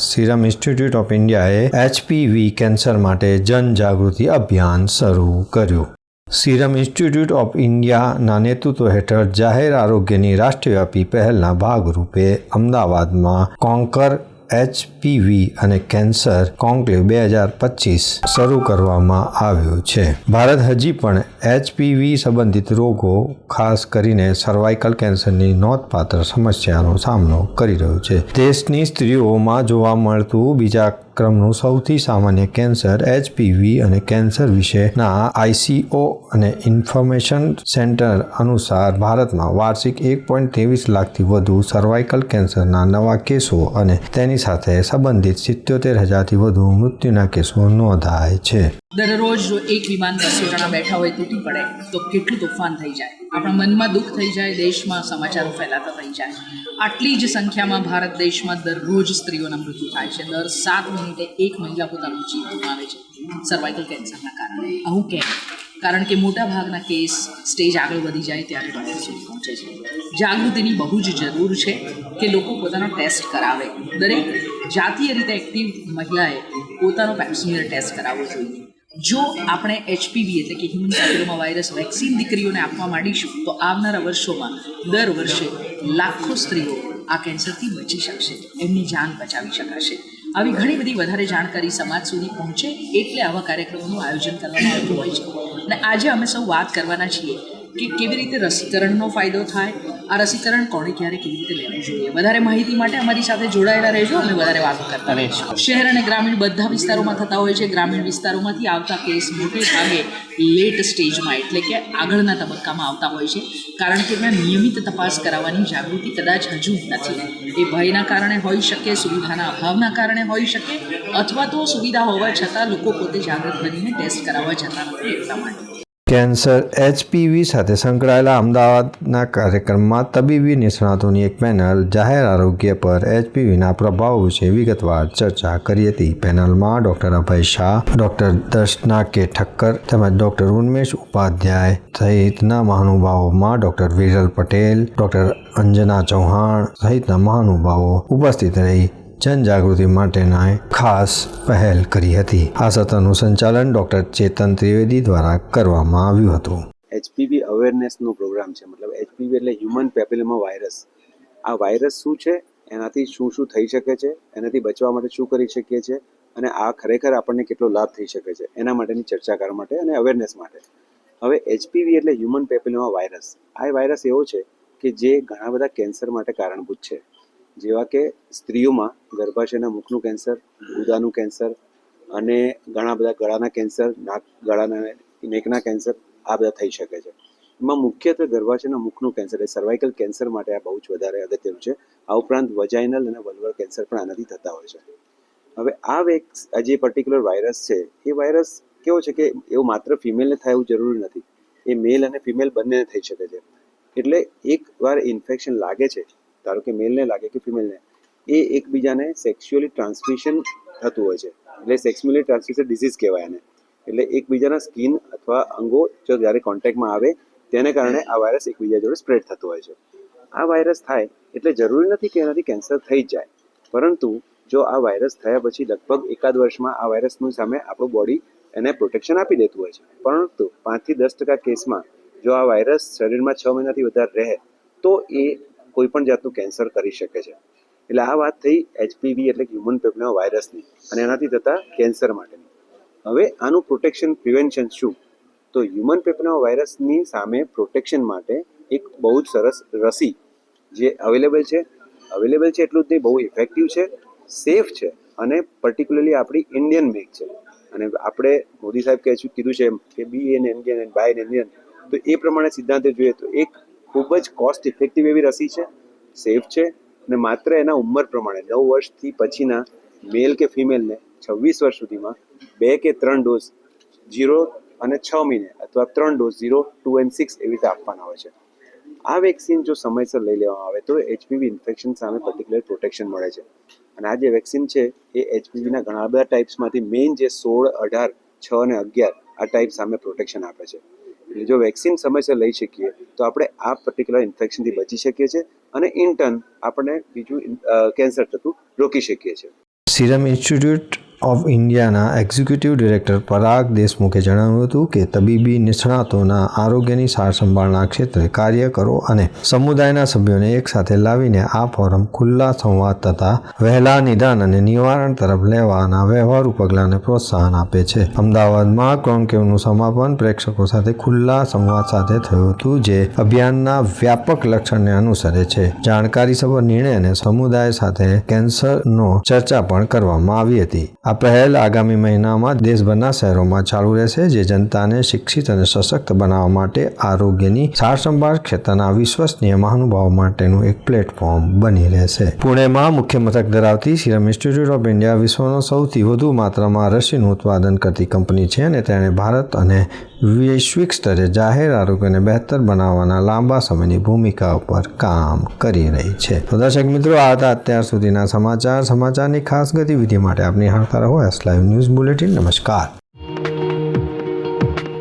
Serum institute of ઇન્ડિયાએ HPV cancer માટે જનજાગૃતિ અભિયાન શરૂ કર્યું. સિરમ ઇન્સ્ટિટ્યૂટ ઓફ ઇન્ડિયાના નેતૃત્વ હેઠળ જાહેર આરોગ્યની રાષ્ટ્રવ્યાપી પહેલના ભાગરૂપે અમદાવાદમાં કોન્કર HPV અને કેન્સર કોન્ક્લેવ 2025 શરૂ કરવામાં આવ્યું છે. ભારત હજી પણ HPV સંબંધિત રોગો, ખાસ કરીને સર્વાઇકલ કેન્સરની નોંધપાત્ર સમસ્યાનો સામનો કરી રહ્યો છે. દેશની સ્ત્રીઓમાં જોવા મળતું બીજા ક્રમનું સૌથી સામાન્ય કેન્સર HPV અને કેન્સર વિશેના ICO અને ઇન્ફોર્મેશન સેન્ટર અનુસાર ભારતમાં વાર્ષિક 1.23 લાખથી વધુ સર્વાઇકલ કેન્સરના નવા કેસો અને તેની સાથે સંબંધિત 77,000થી વધુ મૃત્યુના કેસો નોંધાય છે. દરરોજ જો એક વિમાન 200 જણા બેઠા હોય તૂટી પડે તો કેટલું તોફાન થઈ જાય, આપણા મનમાં દુઃખ થઈ જાય, દેશમાં સમાચારો ફેલાતા થઈ જાય. આટલી જ સંખ્યામાં ભારત દેશમાં દરરોજ સ્ત્રીઓના મૃત્યુ થાય છે. દર 7 મિનિટે એક મહિલા પોતાનો જીવ ગુમાવે છે સર્વાઇકલ કેન્સરના કારણે. આવું કેમ? કારણ કે મોટાભાગના કેસ સ્ટેજ આગળ વધી જાય ત્યારે ડૉક્ટર સુધી પહોંચે છે. જાગૃતિની બહુ જ જરૂર છે કે લોકો પોતાનો ટેસ્ટ કરાવે. દરેક જાતીય રીતે એક્ટિવ મહિલાએ પોતાનો પેપ્સમીયર ટેસ્ટ કરાવવો જોઈએ. જો આપણે HPV એટલે કે હ્યુમન પેપિલોમા વાયરસ વેક્સિન દીકરીઓને આપવા માંડીશું તો આવનારા વર્ષોમાં દર વર્ષે લાખો સ્ત્રીઓ આ કેન્સરથી બચી શકશે, એમની જાન બચાવી શકાશે. આવી ઘણી બધી વધારે જાણકારી સમાજ સુધી પહોંચે એટલે આવા કાર્યક્રમોનું આયોજન કરવામાં આવતું હોય છે. અને આજે અમે સૌ વાત કરવાના છીએ કે કેવી રીતે રસીકરણનો ફાયદો થાય, આ રસીકરણ કોણે ક્યારે કેવી રીતે લેવું જોઈએ. વધારે માહિતી માટે અમારી સાથે જોડાયેલા રહેજો, અમે વધારે વાતો કરતા રહીશું. શહેર અને ગ્રામીણ બધા વિસ્તારોમાં થતા હોય છે. ગ્રામીણ વિસ્તારોમાંથી આવતા કેસ મોટે ભાગે લેટ સ્ટેજમાં એટલે કે આગળના તબક્કામાં આવતા હોય છે, કારણ કે એમાં નિયમિત તપાસ કરાવવાની જાગૃતિ કદાચ હજુ નથી. એ ભયના કારણે હોઈ શકે, સુવિધાના અભાવના કારણે હોઈ શકે, અથવા તો સુવિધા હોવા છતાં લોકો પોતે જાગૃત બનીને ટેસ્ટ કરાવવા જતા નથી એટલા માટે. કેન્સર HPV સાથે સંકળાયેલા અમદાવાદના કાર્યક્રમમાં તબીબી નિષ્ણાતોની એક પેનલ જાહેર આરોગ્ય પર HPVના પ્રભાવ વિશે વિગતવાર ચર્ચા કરી હતી. પેનલમાં ડૉક્ટર અભય શાહ, ડૉક્ટર દર્શના કે ઠક્કર તેમજ ડૉક્ટર ઉન્મેશ ઉપાધ્યાય સહિતના મહાનુભાવોમાં ડૉક્ટર વિરલ પટેલ, ડૉક્ટર અંજના ચૌહાણ સહિતના મહાનુભાવો ઉપસ્થિત રહી જનજાગૃતિ માટેના ખાસ પહેલ કરી હતી. આ સત્રનું સંચાલન ડૉક્ટર ચેતન ત્રિવેદી દ્વારા કરવામાં આવ્યું હતું. HPV અવેરનેસનો પ્રોગ્રામ છે. મતલબ HPV એટલે હ્યુમન પેપિલોમા વાયરસ. આ વાયરસ શું છે, એનાથી શું શું થઈ શકે છે, એનાથી બચવા માટે શું કરી શકીએ છીએ અને આ ખરેખર આપણને કેટલો લાભ થઈ શકે છે એના માટેની ચર્ચા કરવા માટે અને અવેરનેસ માટે. હવે HPV એટલે હ્યુમન પેપિલોમા વાયરસ. આ વાયરસ એવો છે કે જે ઘણા બધા કેન્સર માટે કારણભૂત છે, જેવા કે સ્ત્રીઓમાં ગર્ભાશયના મુખનું કેન્સર, ગુદાનું કેન્સર અને ઘણા બધા ગળાના કેન્સર, ગળાના નેકના કેન્સર આ બધા થઈ શકે છે. એમાં મુખ્યત્વે ગર્ભાશયના મુખનું કેન્સર એ સર્વાઇકલ કેન્સર માટે આ બહુ જ વધારે અગત્યનું છે. આ ઉપરાંત વજાઇનલ અને વલ્વર કેન્સર પણ આનાથી થતા હોય છે. હવે આ જે પર્ટિક્યુલર વાયરસ છે એ વાયરસ કેવો છે કે એવું માત્ર ફિમેલને થાય એવું જરૂરી નથી. એ મેલ અને ફિમેલ બંનેને થઈ શકે છે. એટલે એકવાર ઇન્ફેક્શન લાગે છે, ધારો કે મેલને લાગે કે ફિમેલને, એ એકબીજાને સેક્સ્યુઅલી ટ્રાન્સમિશન થતું હોય છે. એટલે સેક્સ્યુઅલી ટ્રાન્સમિશન ડિઝીઝ કહેવાય એને. એટલે એકબીજાના સ્કિન અથવા અંગો જો જ્યારે કોન્ટેક્ટમાં આવે તેને કારણે આ વાયરસ એકબીજા જોડે સ્પ્રેડ થતો હોય છે. આ વાયરસ થાય એટલે જરૂરી નથી કે એનાથી કેન્સર થઈ જ જાય, પરંતુ જો આ વાયરસ થયા પછી લગભગ એકાદ વર્ષમાં આ વાયરસની સામે આપણું બોડી એને પ્રોટેક્શન આપી દેતું હોય છે. પરંતુ 5 થી 10% કેસમાં જો આ વાયરસ શરીરમાં 6 મહિનાથી વધારે રહે તો એ કોઈ પણ જાતનું કેન્સર કરી શકે છે. એટલે આ વાત થઈ HPV એટલે હ્યુમન પેપિલોમા વાયરસની અને એનાથી થતા કેન્સર માટેની. હવે આનું પ્રોટેક્શન પ્રિવેન્શન શું? તો હ્યુમન પેપિલોમા વાયરસની સામે પ્રોટેક્શન માટે એક બહુ જ સરસ રસી જે અવેલેબલ છે એટલું જ નહીં, બહુ ઇફેક્ટિવ છે, સેફ છે અને પર્ટિક્યુલરલી આપણી ઇન્ડિયન મેક છે. અને આપણે મોદી સાહેબ કીધું છે કે be an Indian and buy an Indian, તો એ પ્રમાણે સિદ્ધાંતે જોઈએ તો એક ખૂબ જ કોસ્ટ ઇફેક્ટિવ એવી રસી છે, સેફ છે અને માત્ર એના ઉંમર પ્રમાણે 9 વર્ષથી પછીના મેલ કે ફિમેલને 26 વર્ષ સુધીમાં 2 કે 3 ડોઝ 0 અને 6 મહિને અથવા 3 ડોઝ 0, 2 અને 6 એવી રીતે આપવાના હોય છે. આ વેક્સિન જો સમયસર લઈ લેવામાં આવે તો HPV ઇન્ફેક્શન સામે પર્ટિક્યુલર પ્રોટેક્શન મળે છે. અને આ જે વેક્સિન છે એ HPVના ઘણા બધા ટાઈપ્સમાંથી મેઇન જે 16, 18, 6 અને 11 આ ટાઈપ સામે પ્રોટેક્શન આપે છે. એટલે જો વેક્સિન સમયસર લઈ શકીએ તો આપણે આ પર્ટિક્યુલર ઇન્ફેક્શનથી બચી શકીએ છીએ અને ઇન ટર્ન આપણે બીજું કેન્સર થતું રોકી શકીએ છીએ. સિરમ ઇન્સ્ટિટ્યૂટ ઓફ ઇન્ડિયાના એક્ઝિક્યુટિવ ડિરેક્ટર પરાગ દેશમુખે જણાવ્યું હતું કે તબીબી નિષ્ણાતોના આરોગ્યની સારસંભાળના ક્ષેત્રે કાર્ય કરો અને સમુદાયના સભ્યોને એકસાથે લાવીને આ ફોરમ ખુલ્લા સંવાદ તથા વહેલા નિદાન અને નિવારણ તરફ લેવાના વ્યવહારુ પગલાંને પ્રોત્સાહન આપે છે. અમદાવાદમાં કોન્ક્લેવનું સમાપન પ્રેક્ષકો સાથે ખુલ્લા સંવાદ સાથે થયું હતું, જે અભિયાનના વ્યાપક લક્ષણને અનુસરે છે. જાણકારીસભર નિર્ણય અને સમુદાય સાથે કેન્સરનો ચર્ચા પણ કરવામાં આવી હતી. આ પહેલ આગામી મહિનામાં દેશભરના શહેરોમાં ચાલુ રહેશે, જે જનતાને શિક્ષિત અને સશક્ત બનાવવા માટે આરોગ્યની સારસંભાળ ક્ષેત્રના વિશ્વસનીય મહાનુભાવો માટેનું એક પ્લેટફોર્મ બની રહેશે. પુણેમાં મુખ્ય મથક ધરાવતી સિરમ ઇન્સ્ટિટ્યૂટ ઓફ ઇન્ડિયા વિશ્વનો સૌથી વધુ માત્રામાં રસીનું ઉત્પાદન કરતી કંપની છે અને તેણે ભારત અને વૈશ્વિક સ્તરે જાહેર આરોગ્યને બહેતર બનાવવાના લાંબા સમયની ભૂમિકા ઉપર કામ કરી રહી છે. તો દર્શક મિત્રો, આ હતા અત્યાર સુધીના સમાચારની ખાસ ગતિવિધિ માટે આપની નિહાળતા રહો એસ લાઈવ ન્યૂઝ બુલેટિન. નમસ્કાર.